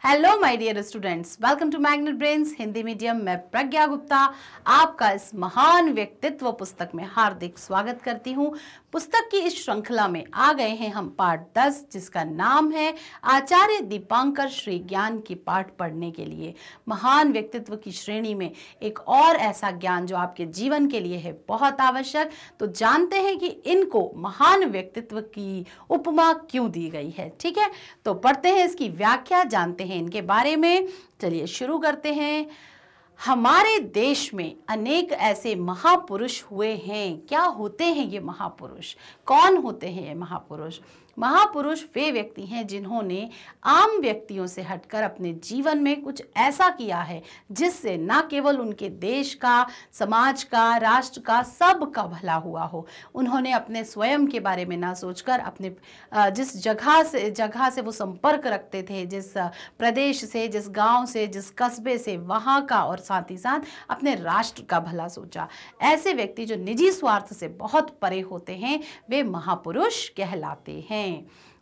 Hello my dear students, welcome to magnet brains Hindi medium. मैं प्रज्ञा गुप्ता आपका इस महान व्यक्तित्व पुस्तक में हार्दिक स्वागत करती हूँ। पुस्तक की इस श्रृंखला में आ गए हैं हम पाठ 10, जिसका नाम है आचार्य दीपांकर श्री ज्ञान की पाठ पढ़ने के लिए। महान व्यक्तित्व की श्रेणी में एक और ऐसा ज्ञान जो आपके जीवन के लिए है बहुत आवश्यक। तो जानते हैं कि इनको महान व्यक्तित्व की उपमा क्यों दी गई है। ठीक है, तो पढ़ते हैं इसकी व्याख्या, जानते हैं इनके बारे में। चलिए शुरू करते हैं। हमारे देश में अनेक ऐसे महापुरुष हुए हैं। क्या होते हैं ये महापुरुष? कौन होते हैं ये महापुरुष? महापुरुष वे व्यक्ति हैं जिन्होंने आम व्यक्तियों से हटकर अपने जीवन में कुछ ऐसा किया है जिससे न केवल उनके देश का, समाज का, राष्ट्र का, सब का भला हुआ हो। उन्होंने अपने स्वयं के बारे में ना सोचकर अपने जिस जगह से वो संपर्क रखते थे, जिस प्रदेश से, जिस गांव से, जिस कस्बे से, वहाँ का और साथ ही साथ अपने राष्ट्र का भला सोचा। ऐसे व्यक्ति जो निजी स्वार्थ से बहुत परे होते हैं वे महापुरुष कहलाते हैं।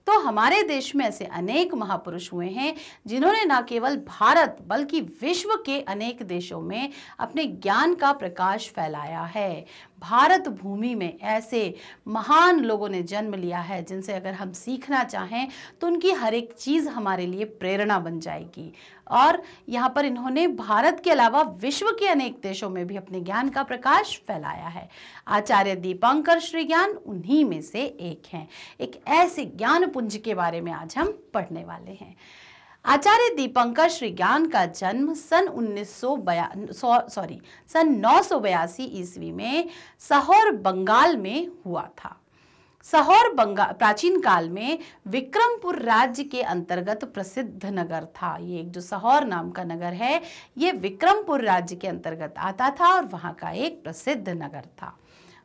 तो हमारे देश में ऐसे अनेक महापुरुष हुए हैं जिन्होंने न केवल भारत बल्कि विश्व के अनेक देशों में अपने ज्ञान का प्रकाश फैलाया है। भारत भूमि में ऐसे महान लोगों ने जन्म लिया है जिनसे अगर हम सीखना चाहें तो उनकी हर एक चीज़ हमारे लिए प्रेरणा बन जाएगी। और यहाँ पर इन्होंने भारत के अलावा विश्व के अनेक देशों में भी अपने ज्ञान का प्रकाश फैलाया है। आचार्य दीपांकर श्री ज्ञान उन्हीं में से एक हैं। एक ऐसे ज्ञान पुंज के बारे में आज हम पढ़ने वाले हैं। आचार्य दीपांकर श्री ज्ञान का जन्म सन 982 ईस्वी में सहोर बंगाल में हुआ था। सहोर बंगाल प्राचीन काल में विक्रमपुर राज्य के अंतर्गत प्रसिद्ध नगर था। ये एक जो सहोर नाम का नगर है ये विक्रमपुर राज्य के अंतर्गत आता था और वहाँ का एक प्रसिद्ध नगर था।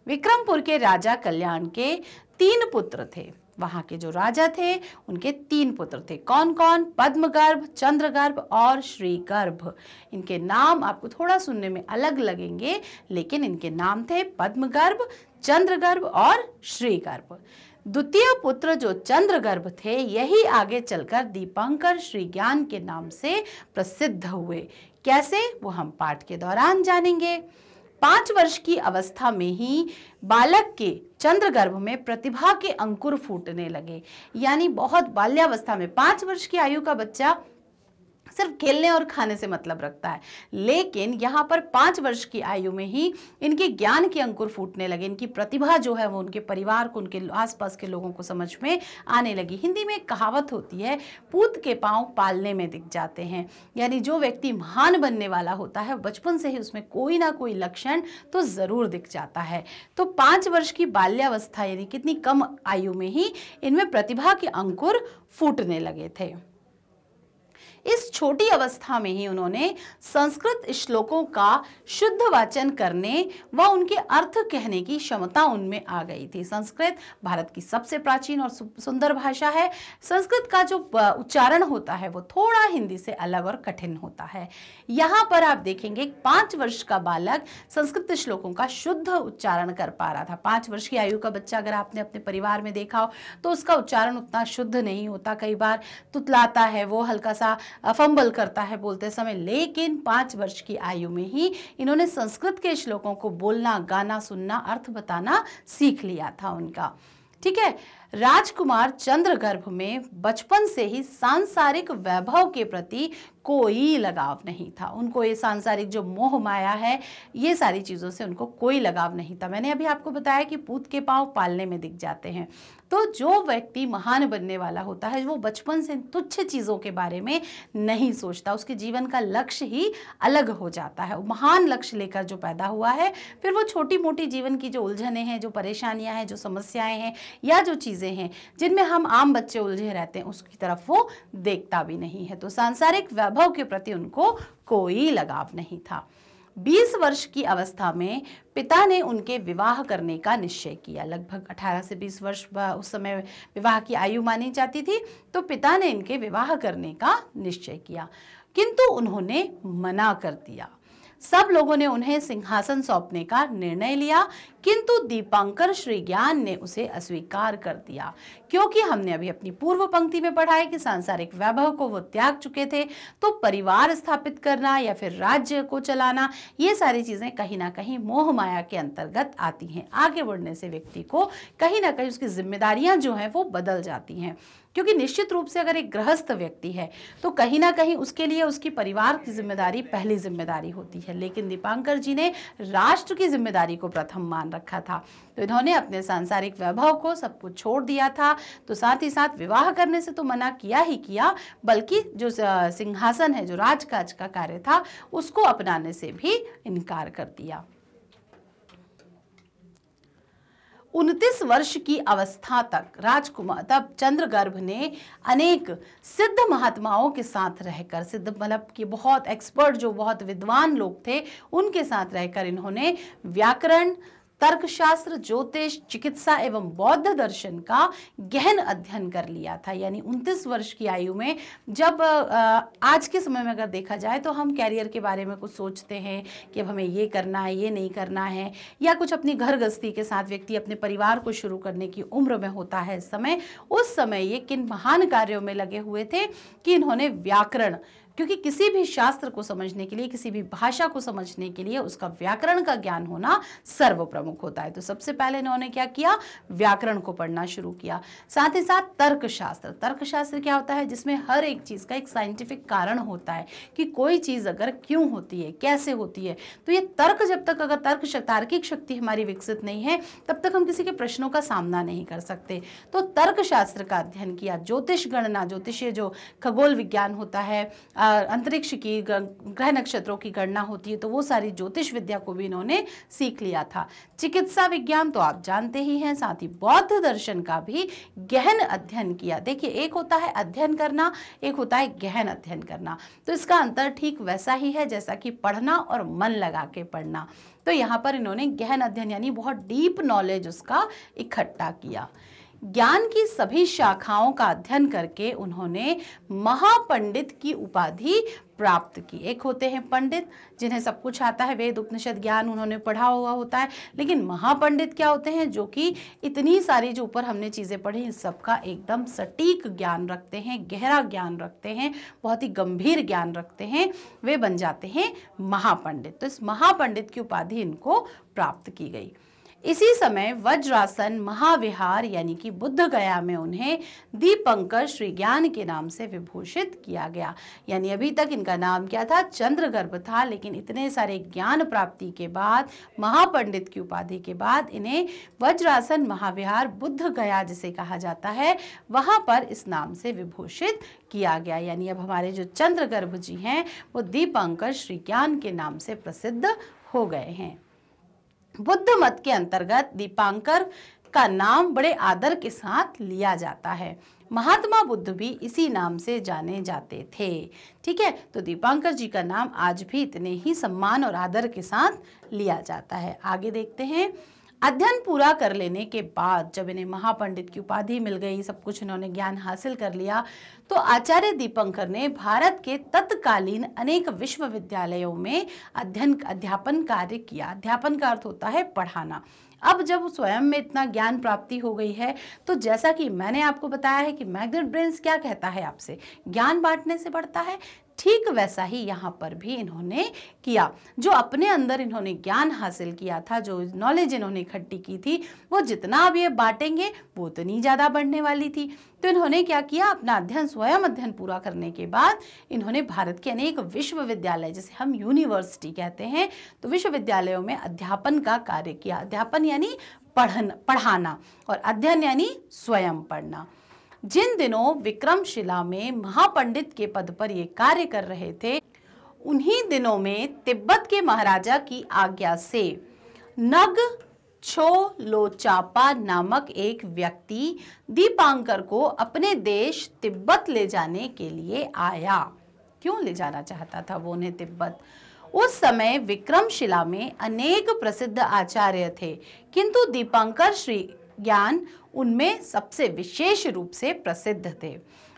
विक्रमपुर के राजा कल्याण के 3 पुत्र थे। वहाँ के जो राजा थे उनके 3 पुत्र थे। कौन कौन? पद्मगर्भ, चंद्रगर्भ और श्रीगर्भ। इनके नाम आपको थोड़ा सुनने में अलग लगेंगे, लेकिन इनके नाम थे पद्मगर्भ, चंद्रगर्भ और श्रीगर्भ। द्वितीय पुत्र जो चंद्रगर्भ थे यही आगे चलकर दीपांकर श्री ज्ञान के नाम से प्रसिद्ध हुए। कैसे? वो हम पाठ के दौरान जानेंगे। 5 वर्ष की अवस्था में ही बालक के चंद्रगर्भ में प्रतिभा के अंकुर फूटने लगे। यानी बहुत बाल्यावस्था में 5 वर्ष की आयु का बच्चा सिर्फ खेलने और खाने से मतलब रखता है, लेकिन यहाँ पर 5 वर्ष की आयु में ही इनके ज्ञान के अंकुर फूटने लगे। इनकी प्रतिभा जो है वो उनके परिवार को, उनके आसपास के लोगों को समझ में आने लगी। हिंदी में एक कहावत होती है, पूत के पांव पालने में दिख जाते हैं। यानी जो व्यक्ति महान बनने वाला होता है बचपन से ही उसमें कोई ना कोई लक्षण तो जरूर दिख जाता है। तो 5 वर्ष की बाल्यावस्था यानी कितनी कम आयु में ही इनमें प्रतिभा के अंकुर फूटने लगे थे। इस छोटी अवस्था में ही उन्होंने संस्कृत श्लोकों का शुद्ध वाचन करने व उनके अर्थ कहने की क्षमता उनमें आ गई थी। संस्कृत भारत की सबसे प्राचीन और सुंदर भाषा है। संस्कृत का जो उच्चारण होता है वो थोड़ा हिंदी से अलग और कठिन होता है। यहाँ पर आप देखेंगे 5 वर्ष का बालक संस्कृत श्लोकों का शुद्ध उच्चारण कर पा रहा था। 5 वर्ष की आयु का बच्चा अगर आपने अपने परिवार में देखा हो तो उसका उच्चारण उतना शुद्ध नहीं होता, कई बार तुतलाता है, वो हल्का सा फंबल करता है बोलते समय। लेकिन 5 वर्ष की आयु में ही इन्होंने संस्कृत के श्लोकों को बोलना, गाना, सुनना, अर्थ बताना सीख लिया था उनका। ठीक है। राजकुमार चंद्रगर्भ में बचपन से ही सांसारिक वैभव के प्रति कोई लगाव नहीं था। उनको ये सांसारिक जो मोह माया है ये सारी चीज़ों से उनको कोई लगाव नहीं था। मैंने अभी आपको बताया कि पूत के पांव पालने में दिख जाते हैं। तो जो व्यक्ति महान बनने वाला होता है वो बचपन से तुच्छ चीज़ों के बारे में नहीं सोचता, उसके जीवन का लक्ष्य ही अलग हो जाता है। महान लक्ष्य लेकर जो पैदा हुआ है फिर वो छोटी मोटी जीवन की जो उलझनें हैं, जो परेशानियां हैं, जो समस्याएं हैं या जो चीज़ें हैं जिनमें हम आम बच्चे उलझे रहते हैं उसकी तरफ वो देखता भी नहीं है। तो सांसारिक वैभव के प्रति उनको कोई लगाव नहीं था। 20 वर्ष की अवस्था में पिता ने उनके विवाह करने का निश्चय किया। लगभग 18 से 20 वर्ष उस समय विवाह की आयु मानी जाती थी। तो पिता ने इनके विवाह करने का निश्चय किया, किंतु उन्होंने मना कर दिया। सब लोगों ने उन्हें सिंहासन सौंपने का निर्णय लिया, किंतु दीपांकर श्रीज्ञान ने उसे अस्वीकार कर दिया, क्योंकि हमने अभी अपनी पूर्व पंक्ति में पढ़ा है कि सांसारिक वैभव को वो त्याग चुके थे। तो परिवार स्थापित करना या फिर राज्य को चलाना, ये सारी चीजें कहीं ना कहीं मोह माया के अंतर्गत आती हैं। आगे बढ़ने से व्यक्ति को कहीं ना कहीं उसकी जिम्मेदारियां जो हैं वो बदल जाती हैं, क्योंकि निश्चित रूप से अगर एक गृहस्थ व्यक्ति है तो कहीं ना कहीं उसके लिए उसकी परिवार की जिम्मेदारी पहली जिम्मेदारी होती है, लेकिन दीपांकर जी ने राष्ट्र की जिम्मेदारी को प्रथम मान रखा था। तो इन्होंने अपने सांसारिक वैभव को सब कुछ छोड़ दिया था। तो साथ ही साथ विवाह करने से तो मना किया ही किया, बल्कि जो सिंहासन है, जो राजकाज का कार्य था, उसको अपनाने से भी इनकार कर दिया। 29 वर्ष की अवस्था तक राजकुमार तब चंद्रगर्भ ने अनेक सिद्ध महात्माओं के साथ रहकर, सिद्ध मतलब कि बहुत एक्सपर्ट, जो बहुत विद्वान लोग थे, उनके साथ रहकर इन्होंने व्याकरण, तर्कशास्त्र, ज्योतिष, चिकित्सा एवं बौद्ध दर्शन का गहन अध्ययन कर लिया था। यानी 29 वर्ष की आयु में, जब आज के समय में अगर देखा जाए तो हम कैरियर के बारे में कुछ सोचते हैं कि अब हमें ये करना है, ये नहीं करना है, या कुछ अपनी घर गृहस्थी के साथ व्यक्ति अपने परिवार को शुरू करने की उम्र में होता है इस समय। उस समय ये किन महान कार्यों में लगे हुए थे कि इन्होंने व्याकरण, क्योंकि किसी भी शास्त्र को समझने के लिए, किसी भी भाषा को समझने के लिए उसका व्याकरण का ज्ञान होना सर्व प्रमुख होता है। तो सबसे पहले इन्होंने क्या किया, व्याकरण को पढ़ना शुरू किया। साथ ही साथ तर्कशास्त्र, तर्कशास्त्र क्या होता है, जिसमें हर एक चीज का एक साइंटिफिक कारण होता है कि कोई चीज अगर क्यों होती है, कैसे होती है। तो ये तर्क, जब तक अगर तार्किक शक्ति हमारी विकसित नहीं है, तब तक हम किसी के प्रश्नों का सामना नहीं कर सकते। तो तर्कशास्त्र का अध्ययन किया। ज्योतिष गणना, ज्योतिषीय जो खगोल विज्ञान होता है, अंतरिक्ष की, ग्रह नक्षत्रों की गणना होती है, तो वो सारी ज्योतिष विद्या को भी इन्होंने सीख लिया था। चिकित्सा विज्ञान तो आप जानते ही हैं, साथ ही बौद्ध दर्शन का भी गहन अध्ययन किया। देखिए, एक होता है अध्ययन करना, एक होता है गहन अध्ययन करना। तो इसका अंतर ठीक वैसा ही है जैसा कि पढ़ना और मन लगा के पढ़ना। तो यहाँ पर इन्होंने गहन अध्ययन यानी बहुत डीप नॉलेज उसका इकट्ठा किया। ज्ञान की सभी शाखाओं का अध्ययन करके उन्होंने महापंडित की उपाधि प्राप्त की। एक होते हैं पंडित, जिन्हें सब कुछ आता है, वेद उपनिषद ज्ञान उन्होंने पढ़ा हुआ होता है, लेकिन महापंडित क्या होते हैं, जो कि इतनी सारी जो ऊपर हमने चीजें पढ़ी इन सबका एकदम सटीक ज्ञान रखते हैं, गहरा ज्ञान रखते हैं, बहुत ही गंभीर ज्ञान रखते हैं, वे बन जाते हैं महापंडित। तो इस महापंडित की उपाधि इनको प्राप्त की गई। इसी समय वज्रासन महाविहार यानी कि बुद्ध गया में उन्हें दीपंकर श्रीज्ञान के नाम से विभूषित किया गया। यानी अभी तक इनका नाम क्या था, चंद्रगर्भ था, लेकिन इतने सारे ज्ञान प्राप्ति के बाद, महापंडित की उपाधि के बाद इन्हें वज्रासन महाविहार बुद्ध गया जिसे कहा जाता है, वहां पर इस नाम से विभूषित किया गया। यानी अब हमारे जो चंद्रगर्भ जी हैं वो दीपंकर श्रीज्ञान के नाम से प्रसिद्ध हो गए हैं। बुद्ध मत के अंतर्गत दीपांकर का नाम बड़े आदर के साथ लिया जाता है। महात्मा बुद्ध भी इसी नाम से जाने जाते थे। ठीक है, तो दीपांकर जी का नाम आज भी इतने ही सम्मान और आदर के साथ लिया जाता है। आगे देखते हैं। अध्ययन पूरा कर लेने के बाद जब इन्हें महापंडित की उपाधि मिल गई, सब कुछ इन्होंने ज्ञान हासिल कर लिया, तो आचार्य दीपंकर ने भारत के तत्कालीन अनेक विश्वविद्यालयों में अध्यापन कार्य किया। अध्यापन का अर्थ होता है पढ़ाना। अब जब स्वयं में इतना ज्ञान प्राप्ति हो गई है, तो जैसा कि मैंने आपको बताया है कि मैग्नेट ब्रेन्स क्या कहता है आपसे, ज्ञान बांटने से बढ़ता है, ठीक वैसा ही यहाँ पर भी इन्होंने किया। जो अपने अंदर इन्होंने ज्ञान हासिल किया था, जो नॉलेज इन्होंने इकट्ठी की थी, वो जितना अब ये बांटेंगे वो उतनी ज़्यादा बढ़ने वाली थी। तो इन्होंने क्या किया, अपना अध्ययन, स्वयं अध्ययन पूरा करने के बाद इन्होंने भारत के अनेक विश्वविद्यालय, जिसे हम यूनिवर्सिटी कहते हैं, तो विश्वविद्यालयों में अध्यापन का कार्य किया। अध्यापन यानी पढ़ाना और अध्ययन यानी स्वयं पढ़ना। जिन दिनों विक्रमशिला में महापंडित के पद पर ये कार्य कर रहे थे, उन्हीं दिनों में तिब्बत के महाराजा की आज्ञा से नग छो लोचापा नामक एक व्यक्ति दीपांकर को अपने देश तिब्बत ले जाने के लिए आया। क्यों ले जाना चाहता था वो उन्हें तिब्बत? उस समय विक्रमशिला में अनेक प्रसिद्ध आचार्य थे, किंतु दीपांकर श्री ज्ञान उनमें सबसे विशेष रूप से प्रसिद्ध थे।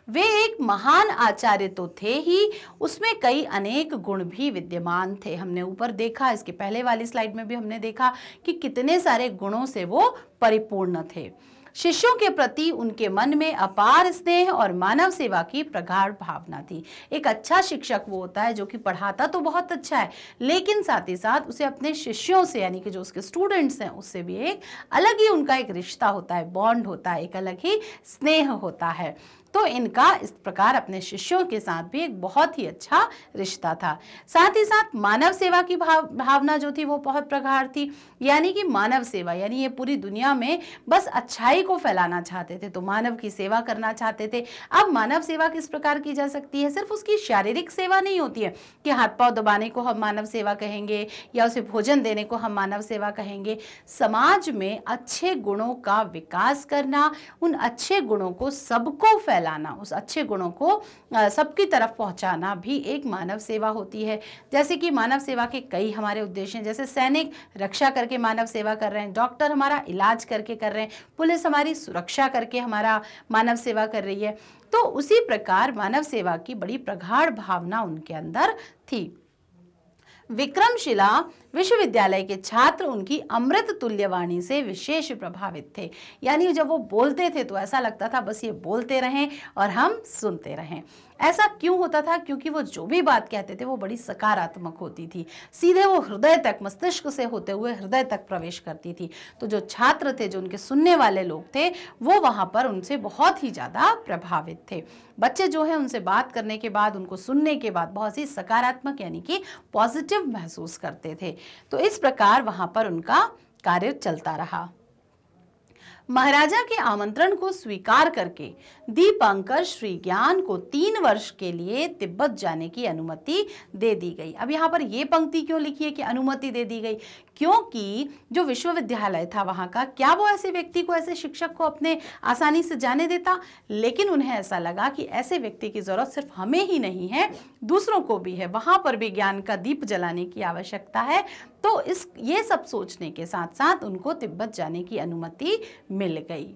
वे एक महान आचार्य तो थे ही, उसमें कई अनेक गुण भी विद्यमान थे। हमने ऊपर देखा, इसके पहले वाली स्लाइड में भी हमने देखा कि कितने सारे गुणों से वो परिपूर्ण थे। शिष्यों के प्रति उनके मन में अपार स्नेह और मानव सेवा की प्रगाढ़ भावना थी। एक अच्छा शिक्षक वो होता है जो कि पढ़ाता तो बहुत अच्छा है, लेकिन साथ ही साथ उसे अपने शिष्यों से, यानी कि जो उसके स्टूडेंट्स हैं, उससे भी एक अलग ही उनका एक रिश्ता होता है, बॉन्ड होता है, एक अलग ही स्नेह होता है। तो इनका इस प्रकार अपने शिष्यों के साथ भी एक बहुत ही अच्छा रिश्ता था। साथ ही साथ मानव सेवा की भावना जो थी वो बहुत प्रगाढ़ थी, यानी कि मानव सेवा, यानी ये पूरी दुनिया में बस अच्छाई को फैलाना चाहते थे, तो मानव की सेवा करना चाहते थे। अब मानव सेवा किस प्रकार की जा सकती है? सिर्फ उसकी शारीरिक सेवा नहीं होती है कि हाथ पांव दबाने को हम मानव सेवा कहेंगे या उसे भोजन देने को हम मानव सेवा कहेंगे। समाज में अच्छे गुणों का विकास करना, उन अच्छे गुणों को सबको फैलाना, उस अच्छे गुणों को सबकी तरफ पहुंचाना भी एक मानव सेवा होती है। जैसे कि मानव सेवा के कई हमारे उद्देश्य हैं, जैसे सैनिक रक्षा करके मानव सेवा कर रहे हैं, डॉक्टर हमारा इलाज करके कर रहे हैं, पुलिस हमारी सुरक्षा करके हमारा मानव सेवा कर रही है। तो उसी प्रकार मानव सेवा की बड़ी प्रगाढ़ भावना उनके अंदर थी। विक्रमशिला विश्वविद्यालय के छात्र उनकी अमृत तुल्य वाणी से विशेष प्रभावित थे, यानी जब वो बोलते थे तो ऐसा लगता था बस ये बोलते रहें और हम सुनते रहें। ऐसा क्यों होता था? क्योंकि वो जो भी बात कहते थे वो बड़ी सकारात्मक होती थी, सीधे वो हृदय तक, मस्तिष्क से होते हुए हृदय तक प्रवेश करती थी। तो जो छात्र थे, जो उनके सुनने वाले लोग थे, वो वहां पर उनसे बहुत ही ज्यादा प्रभावित थे। बच्चे जो है उनसे बात करने के बाद, उनको सुनने के बाद बहुत ही सकारात्मक यानी कि पॉजिटिव महसूस करते थे। तो इस प्रकार वहां पर उनका कार्य चलता रहा। महाराजा के आमंत्रण को स्वीकार करके दीपंकर श्री ज्ञान को 3 वर्ष के लिए तिब्बत जाने की अनुमति दे दी गई। अब यहाँ पर ये पंक्ति क्यों लिखी है कि अनुमति दे दी गई? क्योंकि जो विश्वविद्यालय था वहाँ का, क्या वो ऐसे व्यक्ति को, ऐसे शिक्षक को अपने आसानी से जाने देता? लेकिन उन्हें ऐसा लगा कि ऐसे व्यक्ति की जरूरत सिर्फ हमें ही नहीं है, दूसरों को भी है, वहाँ पर भी ज्ञान का दीप जलाने की आवश्यकता है। तो ये सब सोचने के साथ साथ उनको तिब्बत जाने की अनुमति मिल गई।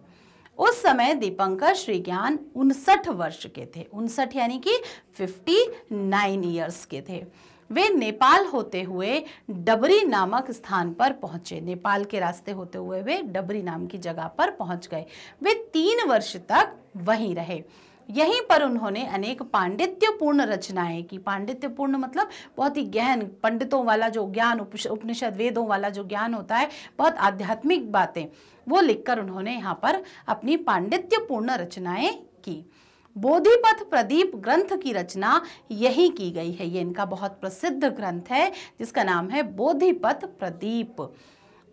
उस समय दीपंकर श्री ज्ञान 59 वर्ष के थे, 59 यानी कि 59 ईयर्स के थे। वे नेपाल होते हुए डबरी नामक स्थान पर पहुंचे। नेपाल के रास्ते होते हुए वे डबरी नाम की जगह पर पहुंच गए। वे 3 वर्ष तक वहीं रहे। यहीं पर उन्होंने अनेक पांडित्यपूर्ण रचनाएं की। पांडित्यपूर्ण मतलब बहुत ही गहन, पंडितों वाला जो ज्ञान, उपनिषद वेदों वाला जो ज्ञान होता है, बहुत आध्यात्मिक बातें, वो लिखकर उन्होंने यहाँ पर अपनी पांडित्यपूर्ण रचनाएं की। बोधिपथ प्रदीप ग्रंथ की रचना यही की गई है। ये इनका बहुत प्रसिद्ध ग्रंथ है जिसका नाम है बोधिपथ प्रदीप।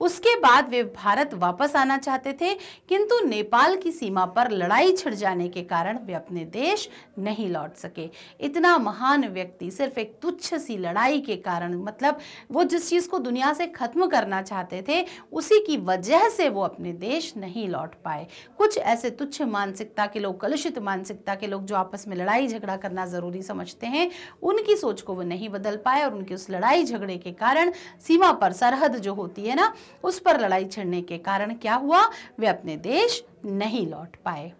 उसके बाद वे भारत वापस आना चाहते थे, किंतु नेपाल की सीमा पर लड़ाई छिड़ जाने के कारण वे अपने देश नहीं लौट सके। इतना महान व्यक्ति सिर्फ एक तुच्छ सी लड़ाई के कारण, मतलब वो जिस चीज को दुनिया से खत्म करना चाहते थे, उसी की वजह से वो अपने देश नहीं लौट पाए। कुछ ऐसे तुच्छ मानसिकता के लोग, कलुषित मानसिकता के लोग जो आपस में लड़ाई झगड़ा करना जरूरी समझते हैं, उनकी सोच को वो नहीं बदल पाए और उनकी उस लड़ाई झगड़े के कारण सीमा पर, सरहद जो होती है ना, उस पर लड़ाई छिड़ने के कारण क्या हुआ? वे अपने देश नहीं लौट पाए।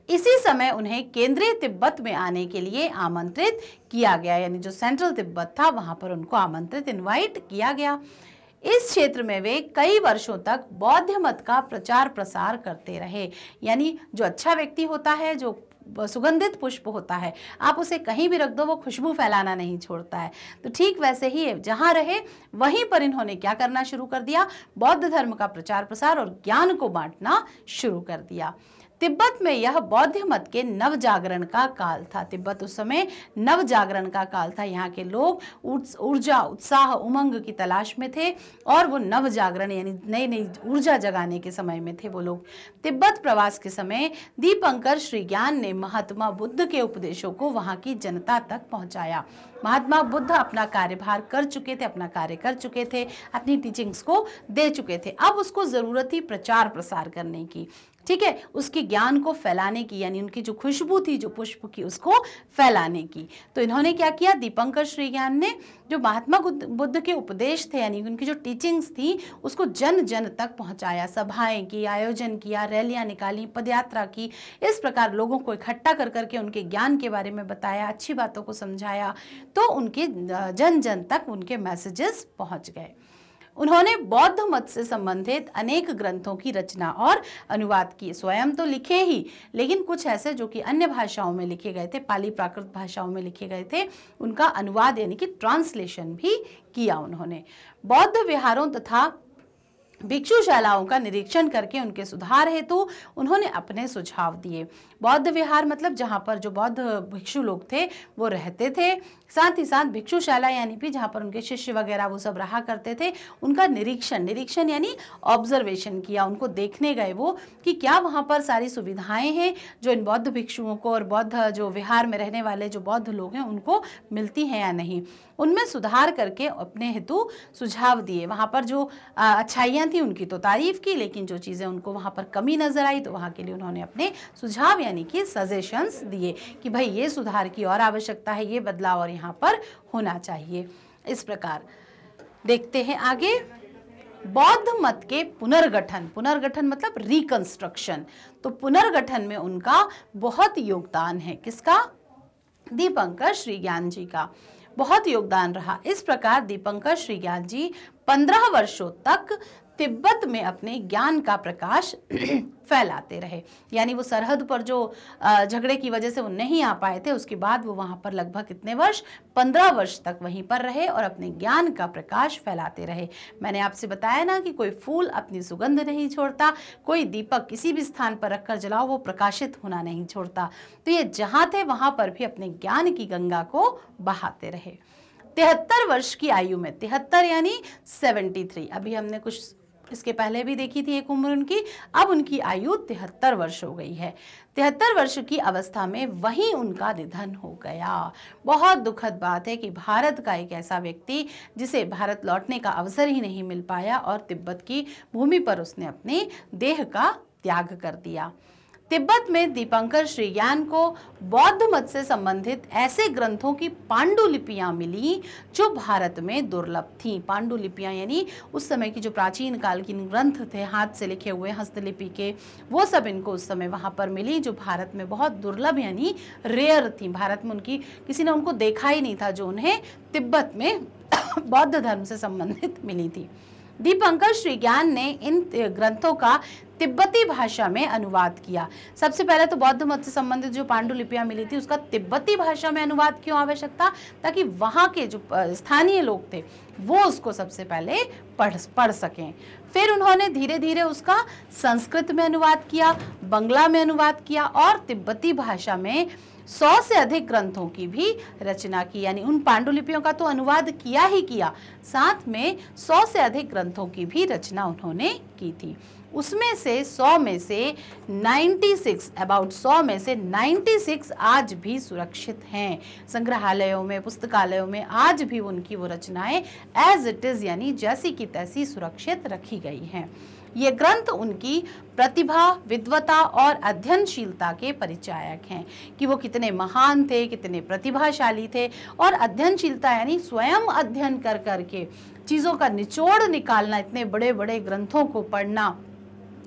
इसी समय उन्हें केंद्रीय तिब्बत में आने के लिए आमंत्रित किया गया, यानी जो सेंट्रल तिब्बत था वहां पर उनको आमंत्रित, इनवाइट किया गया। इस क्षेत्र में वे कई वर्षों तक बौद्ध मत का प्रचार प्रसार करते रहे। यानी जो अच्छा व्यक्ति होता है, जो सुगंधित पुष्प होता है, आप उसे कहीं भी रख दो, वो खुशबू फैलाना नहीं छोड़ता है। तो ठीक वैसे ही जहां रहे वहीं पर इन्होंने क्या करना शुरू कर दिया? बौद्ध धर्म का प्रचार प्रसार और ज्ञान को बांटना शुरू कर दिया। तिब्बत में यह बौद्ध मत के नव जागरण का काल था। तिब्बत उस समय नव जागरण का काल था। यहाँ के लोग ऊर्जा, उत्साह, उमंग की तलाश में थे और वो नव जागरण यानी नई नई ऊर्जा जगाने के समय में थे वो लोग। तिब्बत प्रवास के समय दीपंकर श्री ज्ञान ने महात्मा बुद्ध के उपदेशों को वहाँ की जनता तक पहुँचाया। महात्मा बुद्ध अपना कार्यभार कर चुके थे, अपना कार्य कर चुके थे, अपनी टीचिंग्स को दे चुके थे। अब उसको जरूरत थी प्रचार प्रसार करने की। ठीक है, उसके ज्ञान को फैलाने की, यानी उनकी जो खुशबू थी, जो पुष्प की, उसको फैलाने की। तो इन्होंने क्या किया, दीपंकर श्रीज्ञान ने जो महात्मा बुद्ध के उपदेश थे, यानी उनकी जो टीचिंग्स थी, उसको जन जन तक पहुंचाया। सभाएं की, आयोजन किया, रैलियां निकाली, पदयात्रा की, इस प्रकार लोगों को इकट्ठा कर करके उनके ज्ञान के बारे में बताया, अच्छी बातों को समझाया, तो उनके जन जन तक उनके मैसेजेस पहुंच गए। उन्होंने बौद्ध मत से संबंधित अनेक ग्रंथों की रचना और अनुवाद किए। स्वयं तो लिखे ही, लेकिन कुछ ऐसे जो कि अन्य भाषाओं में लिखे गए थे, पाली प्राकृत भाषाओं में लिखे गए थे, उनका अनुवाद यानी कि ट्रांसलेशन भी किया उन्होंने। बौद्ध विहारों तथा भिक्षुशालाओं का निरीक्षण करके उनके सुधार हेतु उन्होंने अपने सुझाव दिए। बौद्ध विहार मतलब जहाँ पर जो बौद्ध भिक्षु लोग थे वो रहते थे, साथ ही साथ भिक्षुशाला यानी कि जहाँ पर उनके शिष्य वगैरह वो सब रहा करते थे, उनका निरीक्षण यानी ऑब्जर्वेशन किया। उनको देखने गए वो कि क्या वहाँ पर सारी सुविधाएं हैं जो इन बौद्ध भिक्षुओं को और बौद्ध जो विहार में रहने वाले जो बौद्ध लोग हैं उनको मिलती हैं या नहीं। उनमें सुधार करके अपने हेतु सुझाव दिए। वहाँ पर जो अच्छाइयाँ थी उनकी तो तारीफ की, लेकिन जो चीज़ें उनको वहाँ पर कमी नजर आई तो वहाँ के लिए उन्होंने अपने सुझाव यानी कि सजेशंस दिए कि भाई ये सुधार की और आवश्यकता है, ये बदलाव और यहाँ पर होना चाहिए। इस प्रकार देखते हैं आगे, बौद्ध मत के पुनर्गठन मतलब रिकंस्ट्रक्शन। तो पुनर्गठन में उनका बहुत योगदान है। किसका? दीपंकर श्रीज्ञान जी का बहुत योगदान रहा। इस प्रकार दीपंकर श्रीज्ञान जी 15 वर्षों तक तिब्बत में अपने ज्ञान का प्रकाश फैलाते रहे। यानी वो सरहद पर जो झगड़े की वजह से वो नहीं आ पाए थे, उसके बाद वो वहाँ पर लगभग कितने वर्ष, 15 वर्ष तक वहीं पर रहे और अपने ज्ञान का प्रकाश फैलाते रहे। मैंने आपसे बताया ना कि कोई फूल अपनी सुगंध नहीं छोड़ता, कोई दीपक किसी भी स्थान पर रखकर जलाओ वो प्रकाशित होना नहीं छोड़ता। तो ये जहाँ थे वहाँ पर भी अपने ज्ञान की गंगा को बहाते रहे। 73 वर्ष की आयु में, 73 यानी 73, अभी हमने कुछ इसके पहले भी देखी थी एक उम्र उनकी, अब उनकी आयु 73 वर्ष हो गई है। 73 वर्ष की अवस्था में वहीं उनका निधन हो गया। बहुत दुखद बात है कि भारत का एक ऐसा व्यक्ति जिसे भारत लौटने का अवसर ही नहीं मिल पाया और तिब्बत की भूमि पर उसने अपने देह का त्याग कर दिया। तिब्बत में दीपंकर श्रीज्ञान को बौद्ध मत से संबंधित ऐसे ग्रंथों की पांडुलिपियां मिली जो भारत में दुर्लभ थीं। पांडुलिपियां यानी उस समय की जो प्राचीन काल की ग्रंथ थे, हाथ से लिखे हुए हस्तलिपि के, वो सब इनको उस समय वहां पर मिली जो भारत में बहुत दुर्लभ यानी रेयर थी। भारत में उनकी किसी ने उनको देखा ही नहीं था, जो उन्हें तिब्बत में बौद्ध धर्म से संबंधित मिली थी। दीपंकर श्रीज्ञान ने इन ग्रंथों का तिब्बती भाषा में अनुवाद किया। सबसे पहले तो बौद्ध मत से संबंधित जो पांडुलिपियां मिली थी उसका तिब्बती भाषा में अनुवाद क्यों आवश्यकता, ताकि वहाँ के जो स्थानीय लोग थे वो उसको सबसे पहले पढ़ सकें। फिर उन्होंने धीरे धीरे उसका संस्कृत में अनुवाद किया, बंगला में अनुवाद किया और तिब्बती भाषा में 100 से अधिक ग्रंथों की भी रचना की। यानी उन पांडुलिपियों का तो अनुवाद किया ही किया, साथ में 100 से अधिक ग्रंथों की भी रचना उन्होंने की थी। उसमें से 100 में से 96, अबाउट 100 में से 96 आज भी सुरक्षित हैं संग्रहालयों में, पुस्तकालयों में। आज भी उनकी वो रचनाएं एज इट इज यानी जैसी की तैसी सुरक्षित रखी गई हैं। ये ग्रंथ उनकी प्रतिभा, विद्वता और अध्ययनशीलता के परिचायक हैं कि वो कितने महान थे, कितने प्रतिभाशाली थे। और अध्ययनशीलता यानी स्वयं अध्ययन कर करके चीज़ों का निचोड़ निकालना, इतने बड़े बड़े ग्रंथों को पढ़ना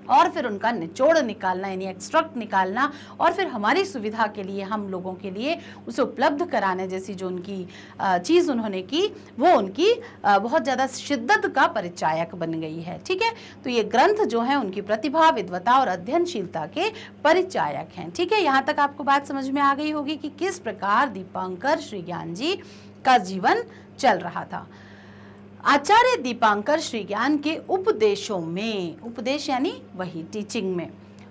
और फिर उनका निचोड़ निकालना यानी एक्सट्रैक्ट निकालना और फिर हमारी सुविधा के लिए, हम लोगों के लिए उसे उपलब्ध कराने जैसी जो उनकी चीज़ उन्होंने की, वो उनकी बहुत ज़्यादा शिद्दत का परिचायक बन गई है। ठीक है, तो ये ग्रंथ जो है उनकी प्रतिभा, विद्वता और अध्ययनशीलता के परिचायक हैं। ठीक है, यहाँ तक आपको बात समझ में आ गई होगी कि किस प्रकार दीपंकर श्रीज्ञान जी का जीवन चल रहा था। आचार्य दीपंकर श्रीज्ञान के उपदेशों में, उपदेश यानी वही टीचिंग में,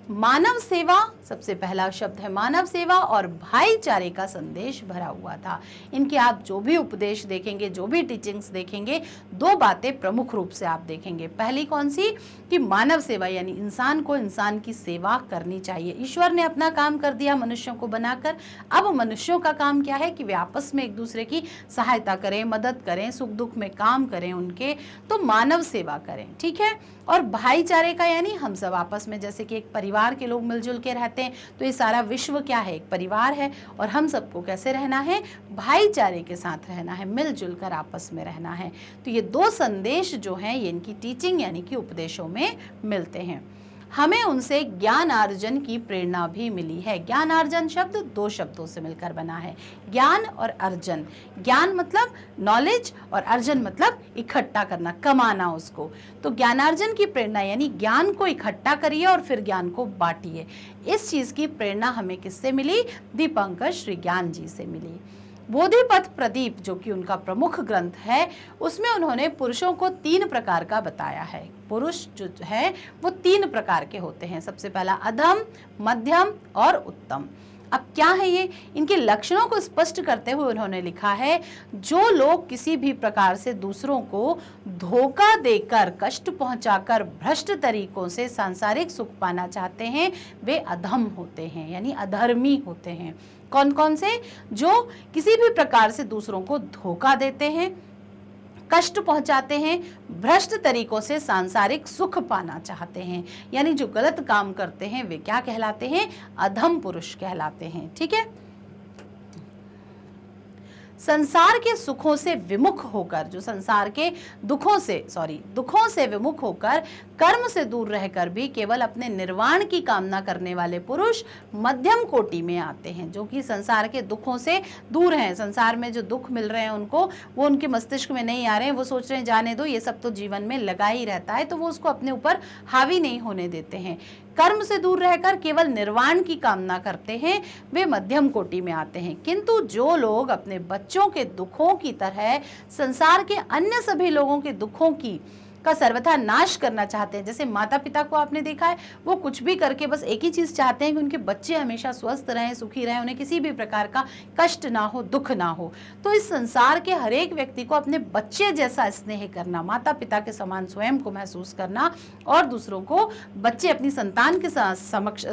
मानव सेवा, सबसे पहला शब्द है मानव सेवा, और भाईचारे का संदेश भरा हुआ था। इनके आप जो भी उपदेश देखेंगे, जो भी टीचिंग्स देखेंगे, दो बातें प्रमुख रूप से आप देखेंगे। पहली कौन सी, कि मानव सेवा यानी इंसान को इंसान की सेवा करनी चाहिए। ईश्वर ने अपना काम कर दिया मनुष्यों को बनाकर, अब मनुष्यों का काम क्या है कि वे आपस में एक दूसरे की सहायता करें, मदद करें, सुख दुख में काम करें उनके, तो मानव सेवा करें। ठीक है, और भाईचारे का यानी हम सब आपस में जैसे कि एक परिवार परिवार के लोग मिलजुल के रहते हैं। तो ये सारा विश्व क्या है, एक परिवार है, और हम सबको कैसे रहना है, भाईचारे के साथ रहना है, मिलजुल कर आपस में रहना है। तो ये दो संदेश जो हैं ये इनकी टीचिंग यानी कि उपदेशों में मिलते हैं। हमें उनसे ज्ञान अर्जन की प्रेरणा भी मिली है। ज्ञान अर्जन शब्द दो शब्दों से मिलकर बना है, ज्ञान और अर्जन। ज्ञान मतलब नॉलेज और अर्जन मतलब इकट्ठा करना, कमाना उसको। तो ज्ञानार्जन की प्रेरणा यानी ज्ञान को इकट्ठा करिए और फिर ज्ञान को बांटिए। इस चीज की प्रेरणा हमें किससे मिली, दीपंकर श्री ज्ञान जी से मिली। बोधिपथ प्रदीप जो कि उनका प्रमुख ग्रंथ है, उसमें उन्होंने पुरुषों को 3 प्रकार का बताया है। पुरुष जो है वो 3 प्रकार के होते हैं। सबसे पहला अधम, मध्यम और उत्तम। अब क्या है ये, इनके लक्षणों को स्पष्ट करते हुए उन्होंने लिखा है, जो लोग किसी भी प्रकार से दूसरों को धोखा देकर, कष्ट पहुंचाकर, भ्रष्ट तरीकों से सांसारिक सुख पाना चाहते हैं वे अधम होते हैं यानी अधर्मी होते हैं। कौन कौन से, जो किसी भी प्रकार से दूसरों को धोखा देते हैं, कष्ट पहुंचाते हैं, भ्रष्ट तरीकों से सांसारिक सुख पाना चाहते हैं, यानी जो गलत काम करते हैं वे क्या कहलाते हैं, अधम पुरुष कहलाते हैं। ठीक है। संसार के सुखों से विमुख होकर, जो संसार के दुखों से विमुख होकर, कर्म से दूर रहकर भी केवल अपने निर्वाण की कामना करने वाले पुरुष मध्यम कोटि में आते हैं। जो कि संसार के दुखों से दूर हैं, संसार में जो दुख मिल रहे हैं उनको, वो उनके मस्तिष्क में नहीं आ रहे हैं, वो सोच रहे हैं जाने दो, ये सब तो जीवन में लगा ही रहता है, तो वो उसको अपने ऊपर हावी नहीं होने देते हैं। कर्म से दूर रहकर केवल निर्वाण की कामना करते हैं, वे मध्यम कोटि में आते हैं। किंतु जो लोग अपने बच्चों के दुखों की तरह संसार के अन्य सभी लोगों के दुखों का सर्वथा नाश करना चाहते हैं, जैसे माता पिता को आपने देखा है, वो कुछ भी करके बस एक ही चीज चाहते हैं कि उनके बच्चे हमेशा स्वस्थ रहें, सुखी रहें, उन्हें किसी भी प्रकार का कष्ट ना हो, दुख ना हो। तो इस संसार के हर एक व्यक्ति को अपने बच्चे जैसा स्नेह करना, माता पिता के समान स्वयं को महसूस करना और दूसरों को बच्चे अपनी संतान के समक्ष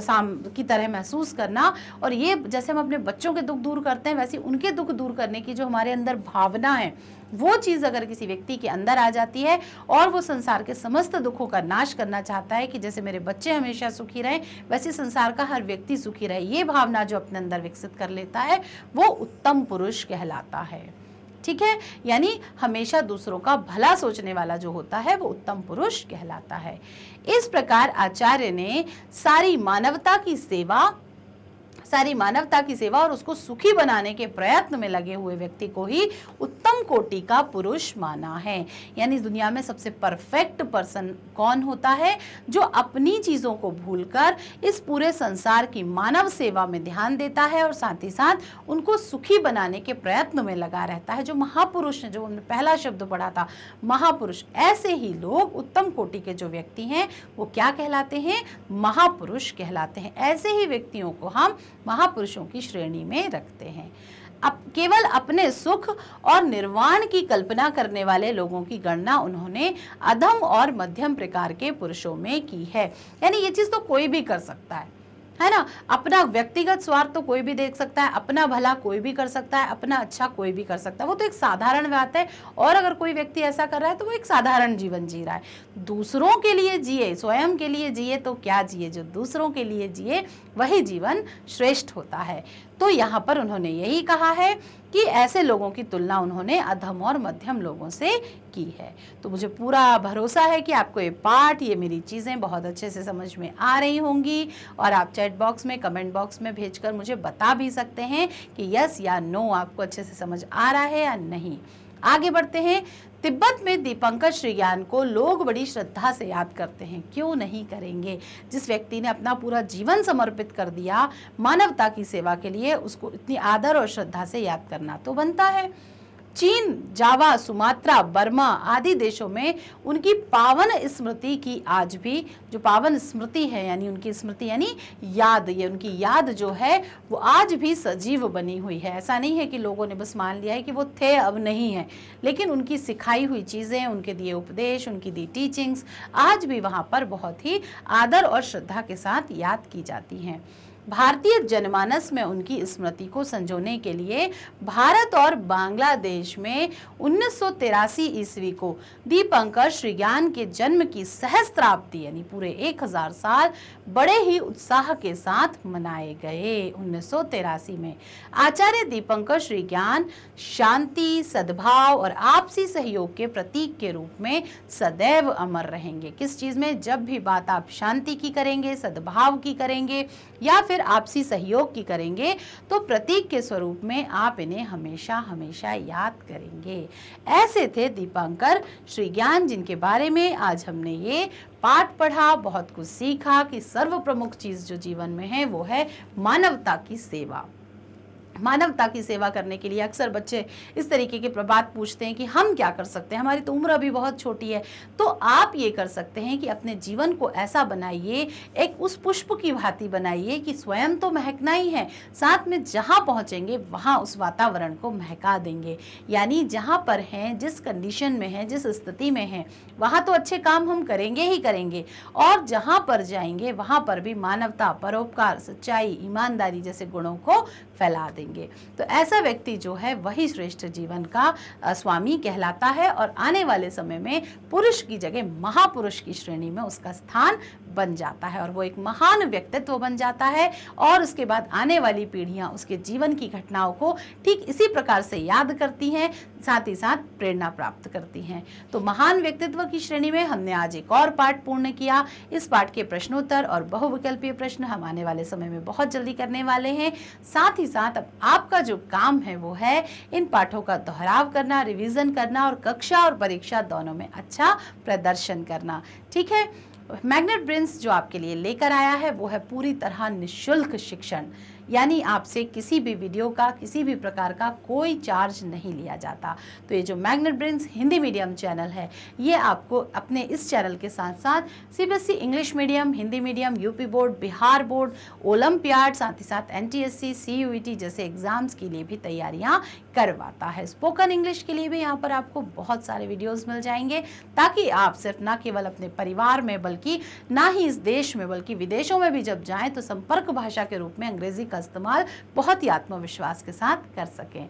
की तरह महसूस करना, और ये जैसे हम अपने बच्चों के दुख दूर करते हैं वैसे उनके दुख दूर करने की जो हमारे अंदर भावना है, वो चीज अगर किसी व्यक्ति के अंदर आ जाती है और वो संसार के समस्त दुखों का नाश करना चाहता है कि जैसे मेरे बच्चे हमेशा सुखी रहें वैसे संसार का हर व्यक्ति सुखी रहे, ये भावना जो अपने अंदर विकसित कर लेता है वो उत्तम पुरुष कहलाता है। ठीक है, यानी हमेशा दूसरों का भला सोचने वाला जो होता है वो उत्तम पुरुष कहलाता है। इस प्रकार आचार्य ने सारी मानवता की सेवा और उसको सुखी बनाने के प्रयत्न में लगे हुए व्यक्ति को ही उत्तम कोटि का पुरुष माना है। यानी दुनिया में सबसे परफेक्ट पर्सन कौन होता है, जो अपनी चीजों को भूलकर इस पूरे संसार की मानव सेवा में ध्यान देता है और साथ ही साथ उनको सुखी बनाने के प्रयत्न में लगा रहता है। जो महापुरुष है, जो हमने पहला शब्द पढ़ा था महापुरुष, ऐसे ही लोग उत्तम कोटि के जो व्यक्ति हैं वो क्या कहलाते हैं, महापुरुष कहलाते हैं। ऐसे ही व्यक्तियों को हम महापुरुषों की श्रेणी में रखते हैं। अब केवल अपने सुख और निर्वाण की कल्पना करने वाले लोगों की गणना उन्होंने अधम और मध्यम प्रकार के पुरुषों में की है। यानी ये चीज तो कोई भी कर सकता है ना, अपना व्यक्तिगत स्वार्थ तो कोई भी देख सकता है, अपना भला कोई भी कर सकता है, अपना अच्छा कोई भी कर सकता है, वो तो एक साधारण बात है। और अगर कोई व्यक्ति ऐसा कर रहा है तो वो एक साधारण जीवन जी रहा है। दूसरों के लिए जिए, स्वयं के लिए जिए तो क्या जिए, जो दूसरों के लिए जिए वही जीवन श्रेष्ठ होता है। तो यहाँ पर उन्होंने यही कहा है कि ऐसे लोगों की तुलना उन्होंने अधम और मध्यम लोगों से की है। तो मुझे पूरा भरोसा है कि आपको ये पाठ, ये मेरी चीज़ें बहुत अच्छे से समझ में आ रही होंगी, और आप चैट बॉक्स में, कमेंट बॉक्स में भेजकर मुझे बता भी सकते हैं कि यस या नो आपको अच्छे से समझ आ रहा है या नहीं। आगे बढ़ते हैं। तिब्बत में दीपंकर श्री ज्ञान को लोग बड़ी श्रद्धा से याद करते हैं। क्यों नहीं करेंगे? जिस व्यक्ति ने अपना पूरा जीवन समर्पित कर दिया मानवता की सेवा के लिए, उसको इतनी आदर और श्रद्धा से याद करना तो बनता है। चीन, जावा, सुमात्रा, बर्मा आदि देशों में उनकी पावन स्मृति की आज भी, जो पावन स्मृति है यानी उनकी स्मृति यानी याद, ये उनकी याद जो है वो आज भी सजीव बनी हुई है। ऐसा नहीं है कि लोगों ने बस मान लिया है कि वो थे अब नहीं है, लेकिन उनकी सिखाई हुई चीज़ें, उनके दिए उपदेश, उनकी दी टीचिंग्स आज भी वहाँ पर बहुत ही आदर और श्रद्धा के साथ याद की जाती हैं। भारतीय जनमानस में उनकी स्मृति को संजोने के लिए भारत और बांग्लादेश में 1983 ईस्वी को दीपंकर श्रीज्ञान के जन्म की सहस्त्राब्दी यानी पूरे 1000 साल बड़े ही उत्साह के साथ मनाए गए। 1983 में आचार्य दीपंकर श्रीज्ञान शांति, सद्भाव और आपसी सहयोग के प्रतीक के रूप में सदैव अमर रहेंगे। किस चीज में? जब भी बात आप शांति की करेंगे, सद्भाव की करेंगे या फिर आपसी सहयोग की करेंगे तो प्रतीक के स्वरूप में आप इन्हें हमेशा हमेशा याद करेंगे। ऐसे थे दीपंकर श्रीज्ञान, जिनके बारे में आज हमने ये पाठ पढ़ा, बहुत कुछ सीखा कि सर्व प्रमुख चीज जो जीवन में है वो है मानवता की सेवा। मानवता की सेवा करने के लिए अक्सर बच्चे इस तरीके के बात पूछते हैं कि हम क्या कर सकते हैं, हमारी तो उम्र अभी बहुत छोटी है। तो आप ये कर सकते हैं कि अपने जीवन को ऐसा बनाइए, एक उस पुष्प की भांति बनाइए कि स्वयं तो महकना ही है, साथ में जहाँ पहुँचेंगे वहाँ उस वातावरण को महका देंगे। यानी जहाँ पर हैं, जिस कंडीशन में हैं, जिस स्थिति में हैं, वहाँ तो अच्छे काम हम करेंगे ही करेंगे और जहाँ पर जाएंगे वहाँ पर भी मानवता, परोपकार, सच्चाई, ईमानदारी जैसे गुणों को फैला देंगे। तो ऐसा व्यक्ति जो है वही श्रेष्ठ जीवन का स्वामी कहलाता है और आने वाले समय में पुरुष की जगह महापुरुष की श्रेणी में उसका स्थान बन जाता है और वो एक महान व्यक्तित्व बन जाता है और उसके बाद आने वाली पीढ़ियां उसके जीवन की घटनाओं को ठीक इसी प्रकार से याद करती हैं, साथ ही साथ प्रेरणा प्राप्त करती हैं। तो महान व्यक्तित्व की श्रेणी में हमने आज एक और पाठ पूर्ण किया। इस पाठ के प्रश्नोत्तर और बहुविकल्पीय प्रश्न हम आने वाले समय में बहुत जल्दी करने वाले हैं। साथ ही साथ अब आपका जो काम है वो है इन पाठों का दोहराव करना, रिवीजन करना और कक्षा और परीक्षा दोनों में अच्छा प्रदर्शन करना। ठीक है, मैग्नेट ब्रेन्स जो आपके लिए लेकर आया है वो है पूरी तरह निःशुल्क शिक्षण, यानी आपसे किसी भी वीडियो का, किसी भी प्रकार का कोई चार्ज नहीं लिया जाता। तो ये जो magnet brains Hindi medium channel है ये आपको अपने इस चैनल के साथ साथ CBSE English medium, Hindi medium, UP board, Bihar board, olympiad, साथ ही साथ एनटीएससी, सीयूईटी जैसे एग्जाम्स के लिए भी तैयारियां करवाता है। स्पोकन इंग्लिश के लिए भी यहाँ पर आपको बहुत सारे वीडियोस मिल जाएंगे ताकि आप सिर्फ ना केवल अपने परिवार में बल्कि ना ही इस देश में बल्कि विदेशों में भी जब जाएं तो संपर्क भाषा के रूप में अंग्रेजी का इस्तेमाल बहुत ही आत्मविश्वास के साथ कर सकें।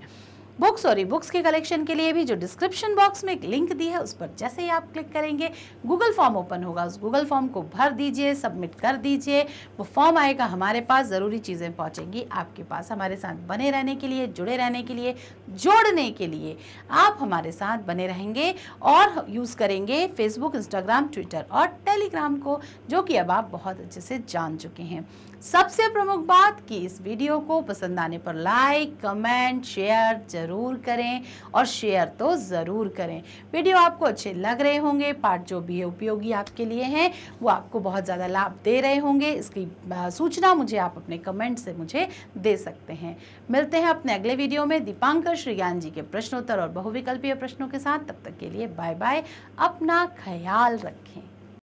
बुक्स और ई बुक्स के कलेक्शन के लिए भी जो डिस्क्रिप्शन बॉक्स में एक लिंक दी है उस पर जैसे ही आप क्लिक करेंगे गूगल फॉर्म ओपन होगा, उस गूगल फॉर्म को भर दीजिए, सबमिट कर दीजिए, वो फॉर्म आएगा हमारे पास, ज़रूरी चीज़ें पहुंचेंगी आपके पास। हमारे साथ बने रहने के लिए, जुड़े रहने के लिए, जोड़ने के लिए आप हमारे साथ बने रहेंगे और यूज़ करेंगे फेसबुक, इंस्टाग्राम, ट्विटर और टेलीग्राम को, जो कि अब आप बहुत अच्छे से जान चुके हैं। सबसे प्रमुख बात कि इस वीडियो को पसंद आने पर लाइक, कमेंट, शेयर जरूर करें और शेयर तो ज़रूर करें। वीडियो आपको अच्छे लग रहे होंगे, पाठ जो भी है उपयोगी आपके लिए हैं, वो आपको बहुत ज़्यादा लाभ दे रहे होंगे। इसकी सूचना मुझे आप अपने कमेंट से मुझे दे सकते हैं। मिलते हैं अपने अगले वीडियो में दीपंकर श्रीज्ञान जी के प्रश्नोत्तर और बहुविकल्पीय प्रश्नों के साथ। तब तक के लिए बाय बाय, अपना ख्याल रखें।